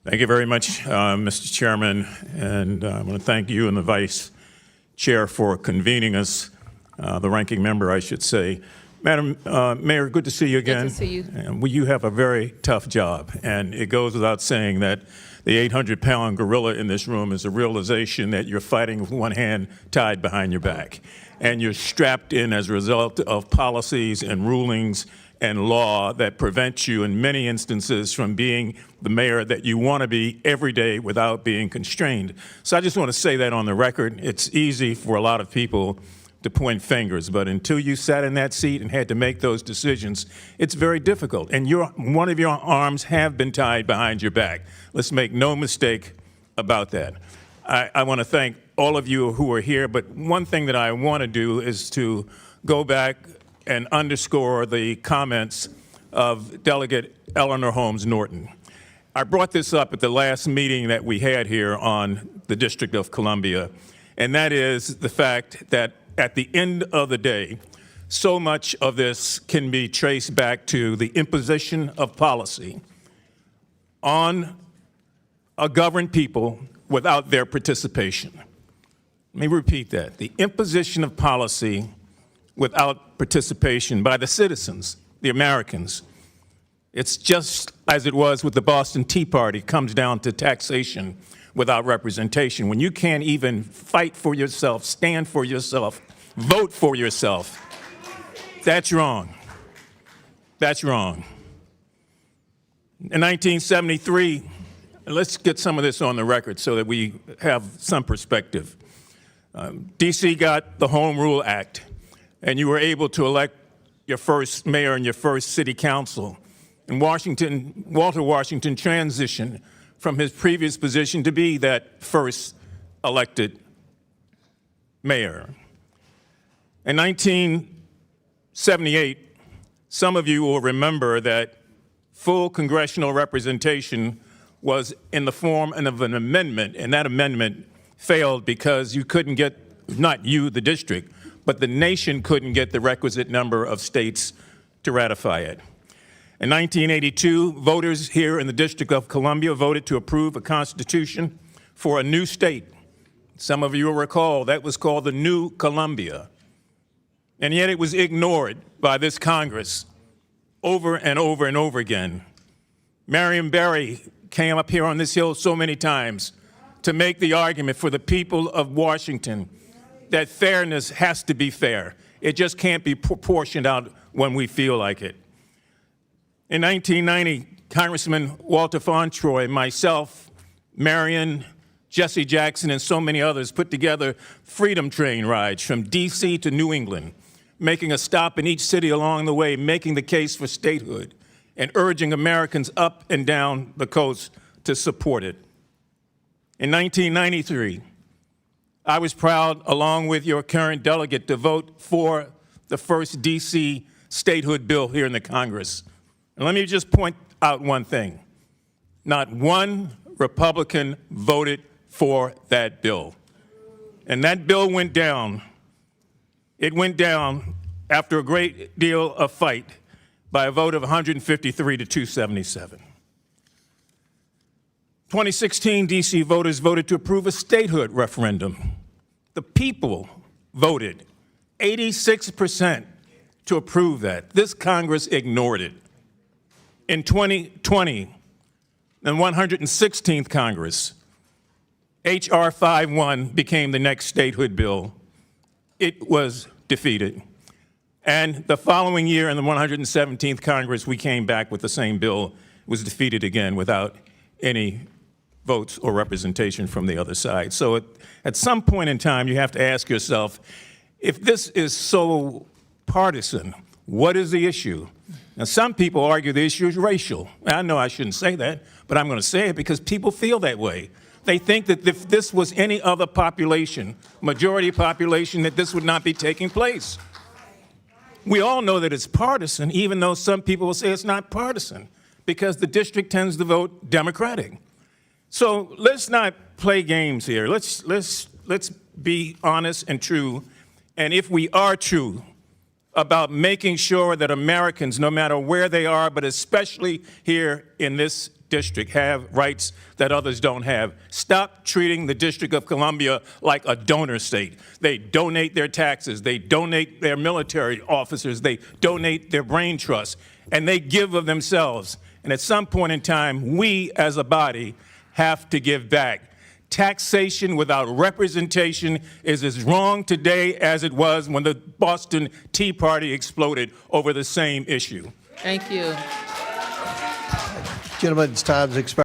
Thank you very much, Mr. Chairman, and I want to thank you and the Vice Chair for convening us, the ranking member, I should say. Madam Mayor, good to see you again. Good to see you. And you have a very tough job, and it goes without saying that the 800-pound gorilla in this room is a realization that you're fighting with one hand tied behind your back, and you're strapped in as a result of policies and rulings and law that prevent you in many instances from being the mayor that you want to be every day without being constrained. So I just want to say that on the record. It's easy for a lot of people to point fingers, but until you sat in that seat and had to make those decisions, it's very difficult. And one of your arms have been tied behind your back. Let's make no mistake about that. I want to thank all of you who are here, but one thing that I want to do is to go back and underscore the comments of Delegate Eleanor Holmes Norton. I brought this up at the last meeting that we had here on the District of Columbia, and that is the fact that at the end of the day, so much of this can be traced back to the imposition of policy on a governed people without their participation. Let me repeat that. The imposition of policy without participation by the citizens, the Americans. It's just as it was with the Boston Tea Party, comes down to taxation without representation. When you can't even fight for yourself, stand for yourself, vote for yourself, that's wrong. That's wrong. In 1973, let's get some of this on the record so that we have some perspective. DC got the Home Rule Act, and you were able to elect your first mayor and your first city council. And Walter Washington transitioned from his previous position to be that first elected mayor. In 1978, some of you will remember that full congressional representation was in the form of an amendment, and that amendment failed because you couldn't get, not you, the district, but the nation couldn't get the requisite number of states to ratify it. In 1982, voters here in the District of Columbia voted to approve a constitution for a new state. Some of you will recall that was called the New Columbia. And yet it was ignored by this Congress over and over and over again. Marion Barry came up here on this hill so many times to make the argument for the people of Washington that fairness has to be fair. It just can't be proportioned out when we feel like it. In 1990, Congressman Walter Fauntroy, myself, Marion, Jesse Jackson, and so many others put together freedom train rides from DC to New England, making a stop in each city along the way, making the case for statehood, and urging Americans up and down the coast to support it. In 1993, I was proud, along with your current delegate, to vote for the first DC statehood bill here in the Congress. And let me just point out one thing. Not one Republican voted for that bill. And that bill went down. It went down after a great deal of fight by a vote of 153 to 277. 2016, DC voters voted to approve a statehood referendum. The people voted 86% to approve that. This Congress ignored it. In 2020, the 116th Congress, H.R. 51 became the next statehood bill. It was defeated. And the following year, in the 117th Congress, we came back with the same bill. It was defeated again without any votes or representation from the other side. So at some point in time, you have to ask yourself, if this is so partisan, what is the issue? Now, some people argue the issue is racial. I know I shouldn't say that, but I'm going to say it because people feel that way. They think that if this was any other population, majority population, that this would not be taking place. We all know that it's partisan, even though some people will say it's not partisan, because the district tends to vote Democratic. So let's not play games here. Let's be honest and true. And if we are true about making sure that Americans, no matter where they are, but especially here in this district have rights that others don't have. Stop treating the District of Columbia like a donor state. They donate their taxes, they donate their military officers, they donate their brain trust, and they give of themselves. And at some point in time, we as a body have to give back. Taxation without representation is as wrong today as it was when the Boston Tea Party exploded over the same issue. Thank you. Gentlemen's time's expired.